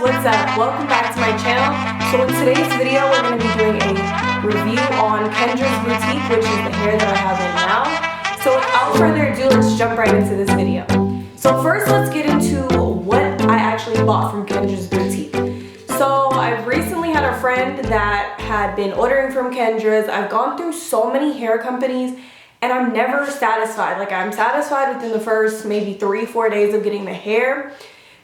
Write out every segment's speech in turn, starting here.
what's up? Welcome back to my channel. So in today's video, we're going to be doing a review on Kendra's boutique, which is the hair that I have in now. So without further ado, let's jump right into this video. So first, let's get into what I actually bought from Kendra's boutique. So I've recently had a friend that had been ordering from Kendra's. I've gone through so many hair companies and I'm never satisfied. Like, I'm satisfied within the first maybe 3-4 days of getting the hair.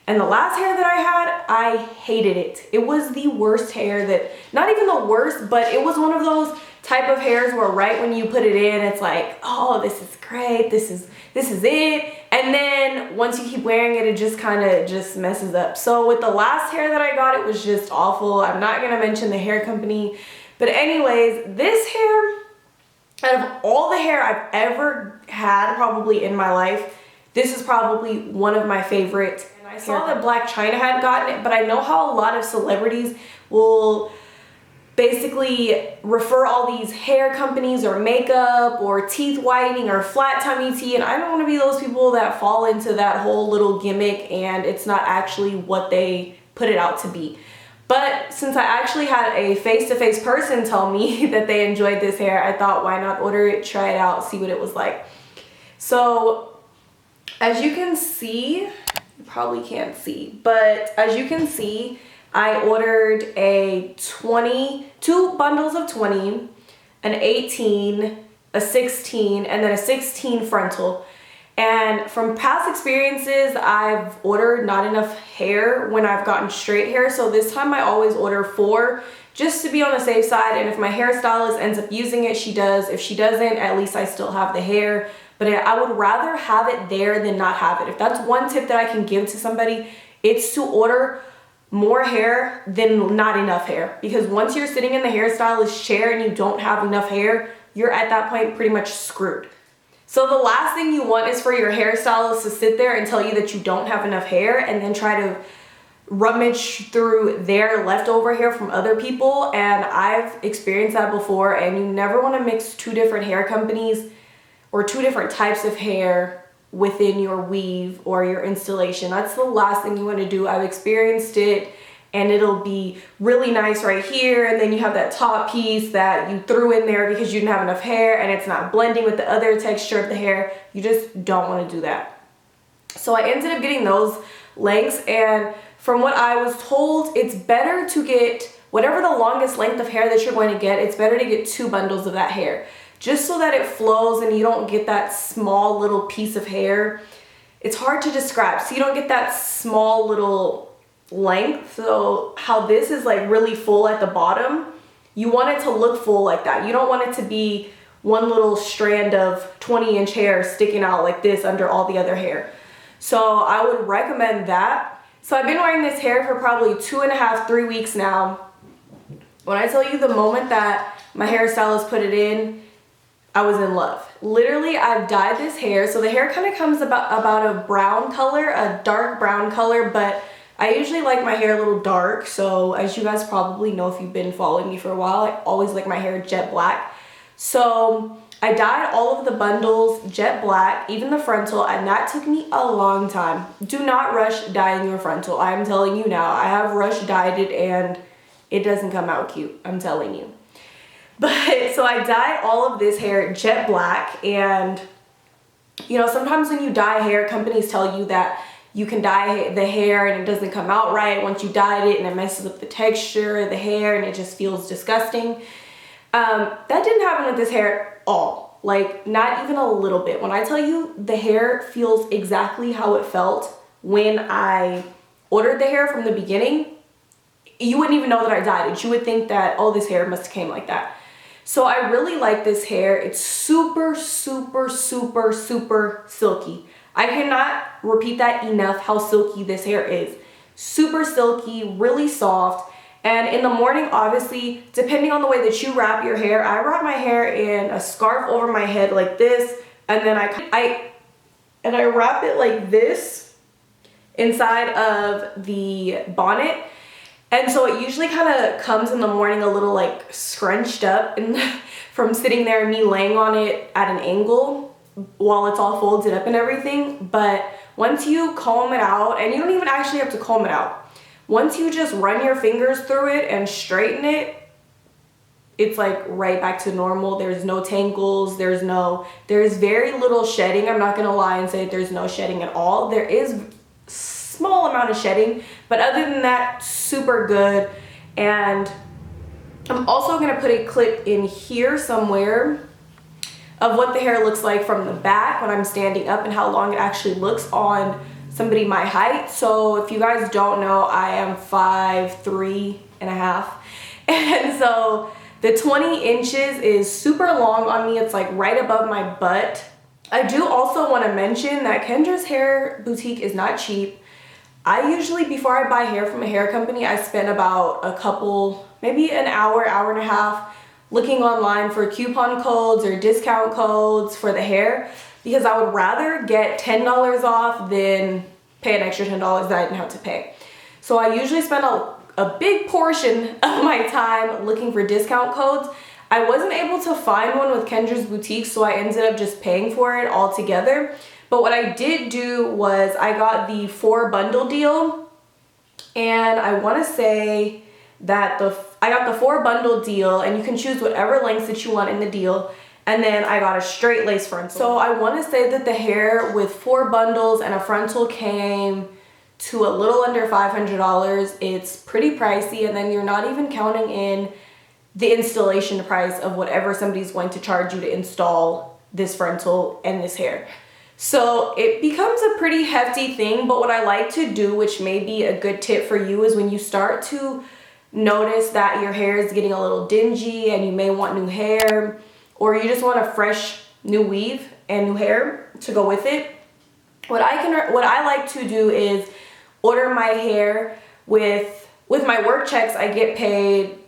And the last hair that I had, I hated it. It was the worst hair that, not even the worst, but it was one of those type of hairs where right when you put it in, it's like, oh, this is great, this is it. And then once you keep wearing it, it just kind of just messes up. So with the last hair that I got, it was just awful. I'm not gonna mention the hair company. But anyways, this hair, out of all the hair I've ever had probably in my life, this is probably one of my favorites. And I saw that Black China had gotten it, but I know how a lot of celebrities will basically refer all these hair companies or makeup or teeth whitening or flat tummy tea, and I don't want to be those people that fall into that whole little gimmick and it's not actually what they put it out to be. But since I actually had a face-to-face person tell me that they enjoyed this hair, I thought, why not order it, try it out, see what it was like. So as you can see, you probably can't see, but as you can see, I ordered two bundles of 20, an 18, a 16, and then a 16 frontal. And from past experiences, I've ordered not enough hair when I've gotten straight hair. So this time I always order 4 just to be on the safe side. And if my hairstylist ends up using it, she does. If she doesn't, at least I still have the hair. But I would rather have it there than not have it. If that's one tip that I can give to somebody, it's to order more hair than not enough hair. Because once you're sitting in the hairstylist chair and you don't have enough hair, you're at that point pretty much screwed. So the last thing you want is for your hairstylist to sit there and tell you that you don't have enough hair and then try to rummage through their leftover hair from other people. And I've experienced that before, and you never want to mix 2 different hair companies or 2 different types of hair within your weave or your installation. That's the last thing you want to do. I've experienced it, and it'll be really nice right here, and then you have that top piece that you threw in there because you didn't have enough hair and it's not blending with the other texture of the hair. You just don't want to do that. So I ended up getting those lengths, and from what I was told, it's better to get whatever the longest length of hair that you're going to get, it's better to get 2 bundles of that hair, just so that it flows and you don't get that small little piece of hair. It's hard to describe. So you don't get that small little length. So how this is like really full at the bottom, you want it to look full like that. You don't want it to be one little strand of 20-inch hair sticking out like this under all the other hair. So I would recommend that. So I've been wearing this hair for probably 2.5-3 weeks now. When I tell you, the moment that my hairstylist put it in, I was in love. Literally, I've dyed this hair. So the hair kind of comes about a brown color, a dark brown color, but I usually like my hair a little dark. So as you guys probably know if you've been following me for a while, I always like my hair jet black. So I dyed all of the bundles jet black, even the frontal, and that took me a long time. Do not rush dyeing your frontal. I'm telling you now, I have rush dyed it and it doesn't come out cute. I'm telling you. But so I dyed all of this hair jet black, and you know, sometimes when you dye hair, companies tell you that you can dye the hair and it doesn't come out right once you dyed it, and it messes up the texture of the hair and it just feels disgusting. That didn't happen with this hair at all. Like, not even a little bit. When I tell you, the hair feels exactly how it felt when I ordered the hair from the beginning. You wouldn't even know that I dyed it. You would think that, oh, this hair must have came like that. So I really like this hair. It's super, super, super, super silky. I cannot repeat that enough, how silky this hair is. Super silky, really soft. And in the morning, obviously, depending on the way that you wrap your hair, I wrap my hair in a scarf over my head like this, and then I wrap it like this inside of the bonnet. And so it usually kind of comes in the morning a little like scrunched up, and from sitting there and me laying on it at an angle while it's all folded up and everything. But once you comb it out, and you don't even actually have to comb it out, once you just run your fingers through it and straighten it, it's like right back to normal. There's no tangles, there's very little shedding. I'm not gonna lie and say there's no shedding at all. There is small amount of shedding, but other than that, super good. And I'm also gonna put a clip in here somewhere of what the hair looks like from the back when I'm standing up and how long it actually looks on somebody my height. So if you guys don't know, I am 5'3.5", and so the 20 inches is super long on me. It's like right above my butt. I do also want to mention that Kendra's hair boutique is not cheap. I usually, before I buy hair from a hair company, I spend about a couple, maybe an hour, hour and a half looking online for coupon codes or discount codes for the hair, because I would rather get $10 off than pay an extra $10 that I didn't have to pay. So I usually spend a big portion of my time looking for discount codes. I wasn't able to find one with Kendra's boutique, so I ended up just paying for it all together. But what I did do was I got the 4 bundle deal, and I want to say that I got the 4 bundle deal, and you can choose whatever lengths that you want in the deal. And then I got a straight lace frontal. So I want to say that the hair with 4 bundles and a frontal came to a little under $500. It's pretty pricey, and then you're not even counting in the installation price of whatever somebody's going to charge you to install this frontal and this hair. So it becomes a pretty hefty thing. But what I like to do, which may be a good tip for you, is when you start to notice that your hair is getting a little dingy and you may want new hair, or you just want a fresh new weave and new hair to go with it, what I like to do is order my hair with my work checks. I get paid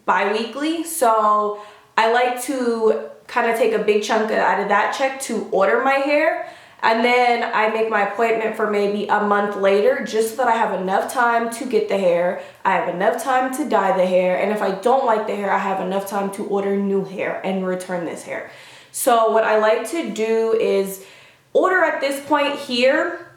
bi-weekly, so I like to kind of take a big chunk out of that check to order my hair, and then I make my appointment for maybe a month later, just so that I have enough time to get the hair, I have enough time to dye the hair, and if I don't like the hair, I have enough time to order new hair and return this hair. So what I like to do is order at this point here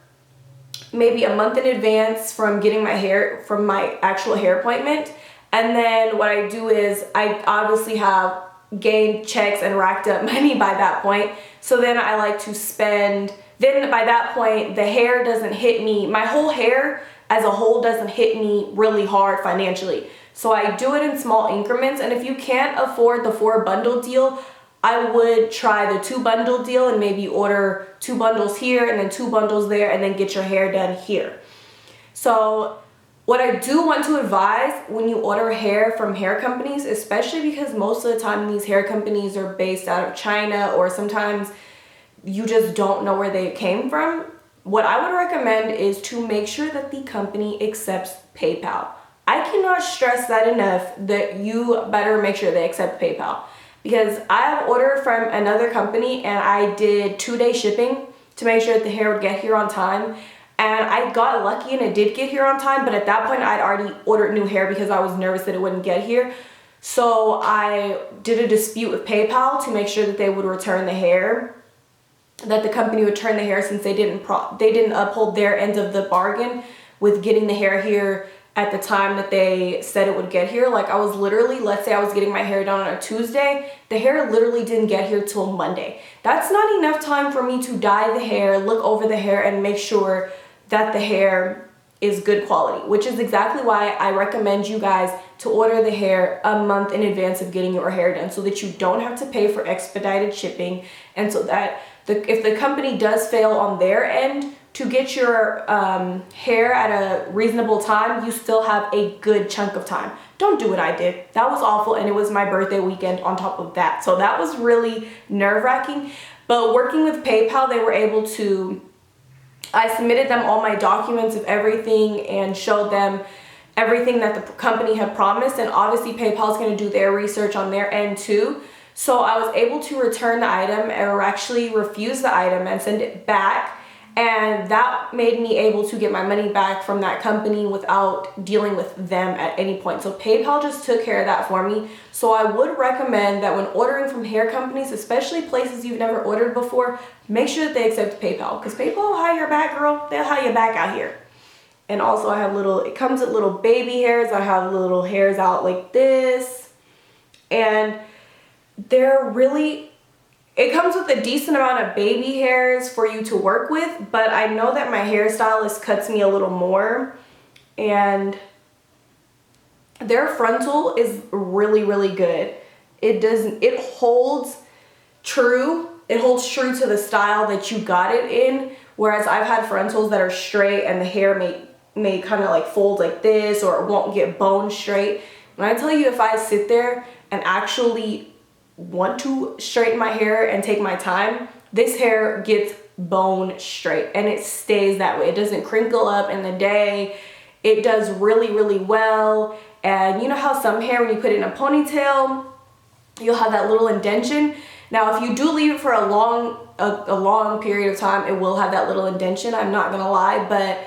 maybe a month in advance from getting my hair, from my actual hair appointment. And then what I do is I obviously have gained checks and racked up money by that point. So then I like to spend, then by that point, the hair doesn't hit me, my whole hair as a whole doesn't hit me really hard financially. So I do it in small increments. And if you can't afford the 4 bundle deal, I would try the 2 bundle deal and maybe order 2 bundles here and then 2 bundles there, and then get your hair done here. So what I do want to advise when you order hair from hair companies, especially because most of the time these hair companies are based out of China, or sometimes you just don't know where they came from, what I would recommend is to make sure that the company accepts PayPal. I cannot stress that enough, that you better make sure they accept PayPal. Because I have ordered from another company and I did 2-day shipping to make sure that the hair would get here on time. And I got lucky and it did get here on time, but at that point I'd already ordered new hair because I was nervous that it wouldn't get here. So I did a dispute with PayPal to make sure that they would return the hair, that the company would return the hair, since they didn't uphold their end of the bargain with getting the hair here at the time that they said it would get here. Like, I was literally, let's say I was getting my hair done on a Tuesday, the hair literally didn't get here till Monday. That's not enough time for me to dye the hair, look over the hair, and make sure that the hair is good quality, which is exactly why I recommend you guys to order the hair a month in advance of getting your hair done, so that you don't have to pay for expedited shipping, and so that if the company does fail on their end to get your hair at a reasonable time, you still have a good chunk of time. Don't do what I did. That was awful, and it was my birthday weekend on top of that. So that was really nerve-wracking. But working with PayPal, they were able to, I submitted them all my documents of everything and showed them everything that the company had promised. And obviously PayPal is going to do their research on their end too. So I was able to return the item, or actually refuse the item and send it back. And that made me able to get my money back from that company without dealing with them at any point. So PayPal just took care of that for me. So I would recommend that when ordering from hair companies, especially places you've never ordered before, make sure that they accept PayPal, because PayPal will hire your back, girl. They'll hire your back out here. And also I have it comes with little baby hairs. I have little hairs out like this. And it comes with a decent amount of baby hairs for you to work with, but I know that my hairstylist cuts me a little more. And their frontal is really, really good. It holds true. It holds true to the style that you got it in. Whereas I've had frontals that are straight and the hair may kind of like fold like this, or it won't get bone straight. When I tell you, if I sit there and actually want to straighten my hair and take my time, this hair gets bone straight and it stays that way. It doesn't crinkle up in the day. It does really, really well. And you know how some hair, when you put it in a ponytail, you'll have that little indentation. Now, if you do leave it for a long period of time, it will have that little indentation. I'm not gonna lie, but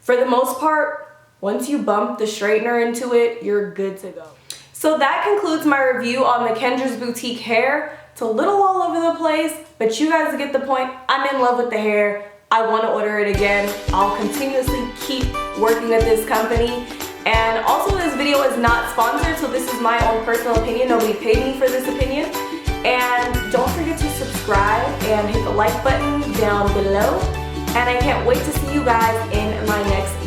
for the most part, once you bump the straightener into it, you're good to go. So that concludes my review on the Kendra's Boutique hair. It's a little all over the place, but you guys get the point. I'm in love with the hair. I want to order it again. I'll continuously keep working with this company. And also, this video is not sponsored, so this is my own personal opinion. Nobody paid me for this opinion. And don't forget to subscribe and hit the like button down below. And I can't wait to see you guys in my next